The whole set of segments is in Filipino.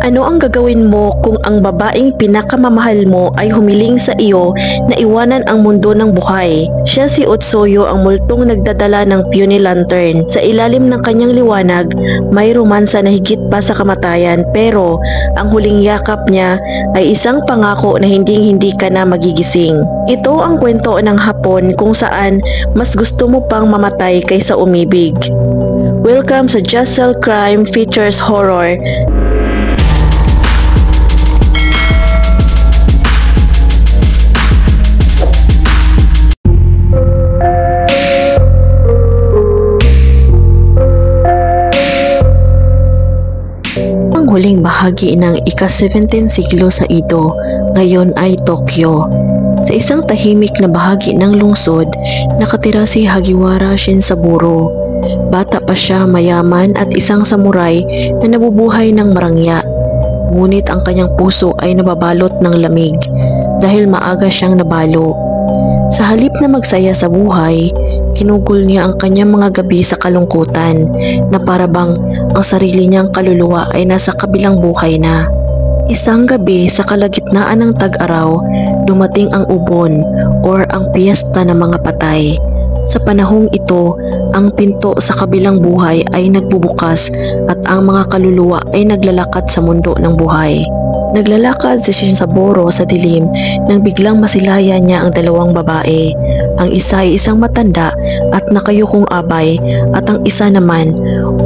Ano ang gagawin mo kung ang babaeng pinakamamahal mo ay humiling sa iyo na iwanan ang mundo ng buhay? Siya si Utsuyo, ang multong nagdadala ng puny lantern. Sa ilalim ng kanyang liwanag, may romansa na higit pa sa kamatayan, pero ang huling yakap niya ay isang pangako na hindi ka na magigising. Ito ang kwento ng Hapon kung saan mas gusto mo pang mamatay kaysa umibig. Welcome sa Jusel Crime Features Horror. Huling bahagi ng ika-17 siglo sa Edo, ngayon ay Tokyo. Sa isang tahimik na bahagi ng lungsod, nakatira si Hagiwara Shinsaburo. Bata pa siya, mayaman at isang samurai na nabubuhay ng marangya. Ngunit ang kanyang puso ay nababalot ng lamig dahil maaga siyang nabalo. Sa halip na magsaya sa buhay, kinugol niya ang kanyang mga gabi sa kalungkutan na parabang ang sarili niyang kaluluwa ay nasa kabilang buhay na. Isang gabi sa kalagitnaan ng tag-araw, dumating ang ubon or ang piyesta ng mga patay. Sa panahong ito, ang pinto sa kabilang buhay ay nagbubukas at ang mga kaluluwa ay naglalakad sa mundo ng buhay. Naglalakad si Shinsaburo sa dilim nang biglang masilaya niya ang dalawang babae. Ang isa ay isang matanda at nakayukong abay at ang isa naman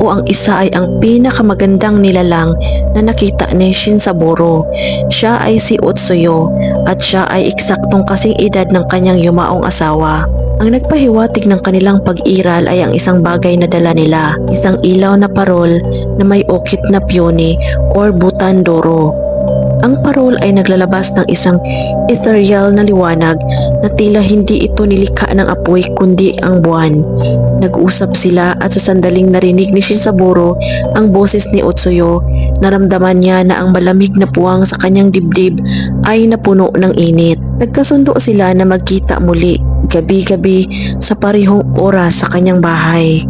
ang isa ay ang pinakamagandang nilalang na nakita ni Shinsaburo. Siya ay si Utsuyo at siya ay eksaktong kasing edad ng kanyang yumaong asawa. Ang nagpahiwatig ng kanilang pag-iral ay ang isang bagay na dala nila, isang ilaw na parol na may ukit na piyoni or butandoro. Ang parol ay naglalabas ng isang ethereal na liwanag na tila hindi ito nilikha ng apoy kundi ang buwan. Nag-uusap sila at sa sandaling narinig ni Shinsaburo ang boses ni Utsuyo, naramdaman niya na ang malamig na puwang sa kanyang dibdib ay napuno ng init. Nagkasundo sila na magkita muli, gabi-gabi sa parehong oras sa kanyang bahay.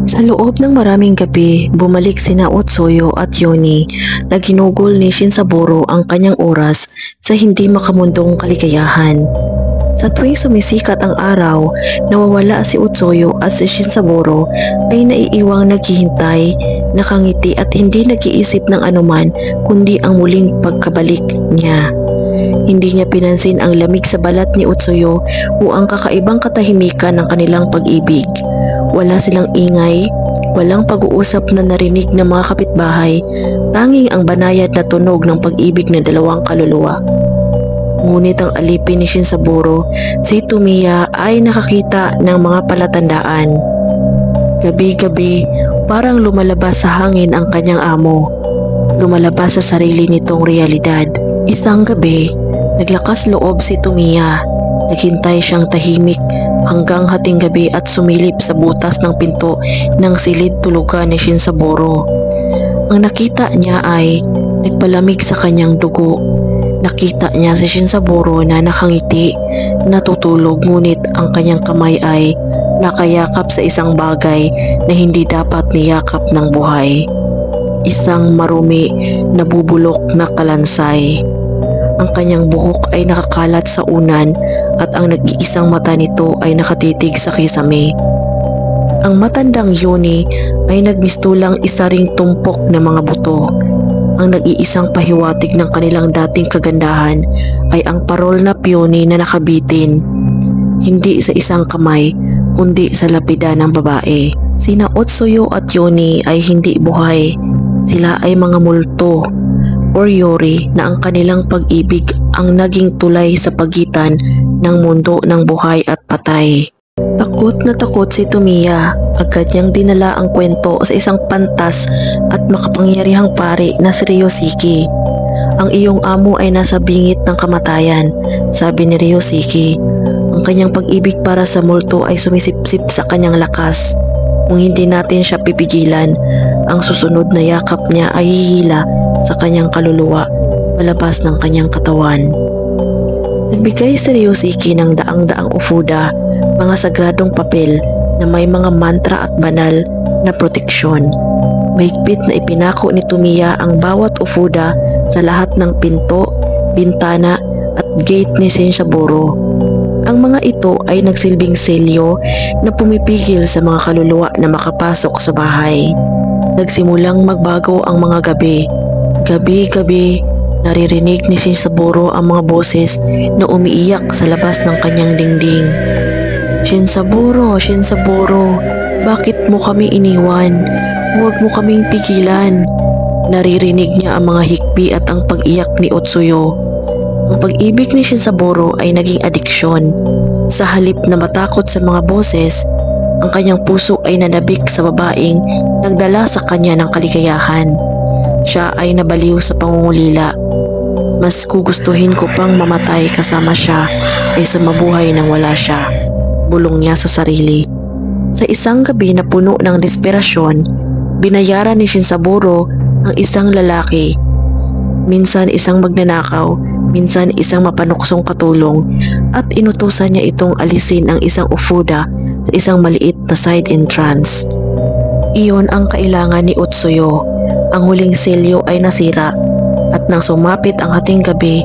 Sa loob ng maraming gabi, bumalik sina Utsuyo at Yoni na ginugol ni Shinsaburo ang kanyang oras sa hindi makamundong kaligayahan. Sa tuwing sumisikat ang araw, nawawala si Utsuyo at si Shinsaburo ay naiiwang naghihintay, nakangiti at hindi nag-iisip ng anuman kundi ang muling pagkabalik niya. Hindi niya pinansin ang lamig sa balat ni Utsuyo o ang kakaibang katahimikan ng kanilang pag-ibig. Wala silang ingay, walang pag-uusap na narinig ng mga kapitbahay, tanging ang banayad na tunog ng pag-ibig ng dalawang kaluluwa. Ngunit ang alipin ni Shinsaburo, si Tomiya ay nakakita ng mga palatandaan. Gabi-gabi, parang lumalabas sa hangin ang kanyang amo. Lumalabas sa sarili nitong realidad. Isang gabi, naglakas loob si Tomiya. Naghintay siyang tahimik hanggang hating gabi at sumilip sa butas ng pinto ng silid tulugan ni Shinsaburo. Ang nakita niya ay nagpalamig sa kanyang dugo. Nakita niya si Shinsaburo na nakangiti, natutulog, ngunit ang kanyang kamay ay nakayakap sa isang bagay na hindi dapat niyakap ng buhay. Isang marumi, nabubulok na kalansay. Ang kanyang buhok ay nakakalat sa unan at ang nag-iisang mata nito ay nakatitig sa kisame. Ang matandang Yoni ay nagmistulang isa ring tumpok ng mga buto. Ang nag-iisang pahiwatig ng kanilang dating kagandahan ay ang parol na piyoni na nakabitin, hindi sa isang kamay kundi sa lapida ng babae. Sina Utsuyo at Yoni ay hindi buhay. Sila ay mga multo or yori na ang kanilang pag-ibig ang naging tulay sa pagitan ng mundo ng buhay at patay. Takot na takot si Tomiya. Agad niyang dinala ang kwento sa isang pantas at makapangyarihang pari na si Ryushiki. Ang iyong amo ay nasa bingit ng kamatayan, sabi ni Ryushiki. Ang kanyang pag-ibig para sa multo ay sumisipsip sa kanyang lakas. Kung hindi natin siya pipigilan, ang susunod na yakap niya ay hihila sa kanyang kaluluwa palabas ng kanyang katawan. Nagbigay si Ryushiki ng daang-daang ufuda, mga sagradong papel na may mga mantra at banal na proteksyon. Mahigpit na ipinako ni Tomiya ang bawat ufuda sa lahat ng pinto, bintana at gate ni Shinjaburo. Ang mga ito ay nagsilbing selyo na pumipigil sa mga kaluluwa na makapasok sa bahay. Nagsimulang magbago ang mga gabi. Gabi-gabi, naririnig ni Shinjaburo ang mga boses na umiiyak sa labas ng kanyang dingding. Shinjaburo, Shinjaburo, bakit mo kami iniwan? Huwag mo kaming pigilan. Naririnig niya ang mga hikbi at ang pag-iyak ni Utsuyo. Ang pag-ibig ni Shinjaburo ay naging adiksyon. Sa halip na matakot sa mga boses, ang kanyang puso ay nanabik sa babaeng nagdala sa kanya ng kaligayahan. Siya ay nabaliw sa pangungulila. Mas gugustuhin ko pang mamatay kasama siya kaysa mabuhay nang wala siya, bulong niya sa sarili. Sa isang gabi na puno ng desperasyon, binayaran ni Shinjaburo ang isang lalaki. Minsan isang magnanakaw, minsan isang mapanuksong katulong, at inutusan niya itong alisin ang isang ufuda sa isang maliit na side entrance. Iyon ang kailangan ni Utsuyo. Ang huling selyo ay nasira, at nang sumapit ang hating gabi,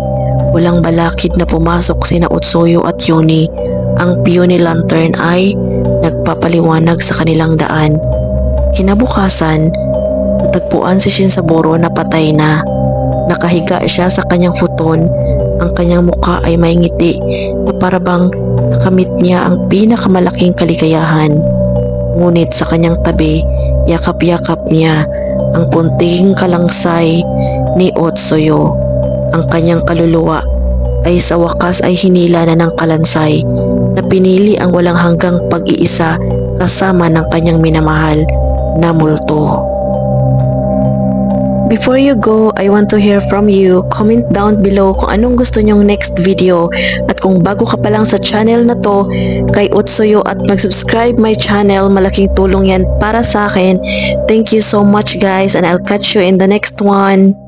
walang balakid na pumasok sina Utsuyo at Yoni. Ang peony lantern ay nagpapaliwanag sa kanilang daan. Kinabukasan, natagpuan si Shinjaburo na patay na. Nakahiga siya sa kanyang futon. Ang kanyang muka ay may ngiti na parabang nakamit niya ang pinakamalaking kaligayahan. Ngunit sa kanyang tabi, yakap-yakap niya ang punting kalangsay ni Utsuyo. Ang kanyang kaluluwa ay sa wakas ay hinila na ng kalansay na pinili ang walang hanggang pag-iisa kasama ng kanyang minamahal na multo. Before you go, I want to hear from you. Comment down below kung anong gusto nyong next video. At kung bago ka pa lang sa channel na to, kay Utsuyo, at mag-subscribe my channel. Malaking tulong yan para sa akin. Thank you so much guys, and I'll catch you in the next one.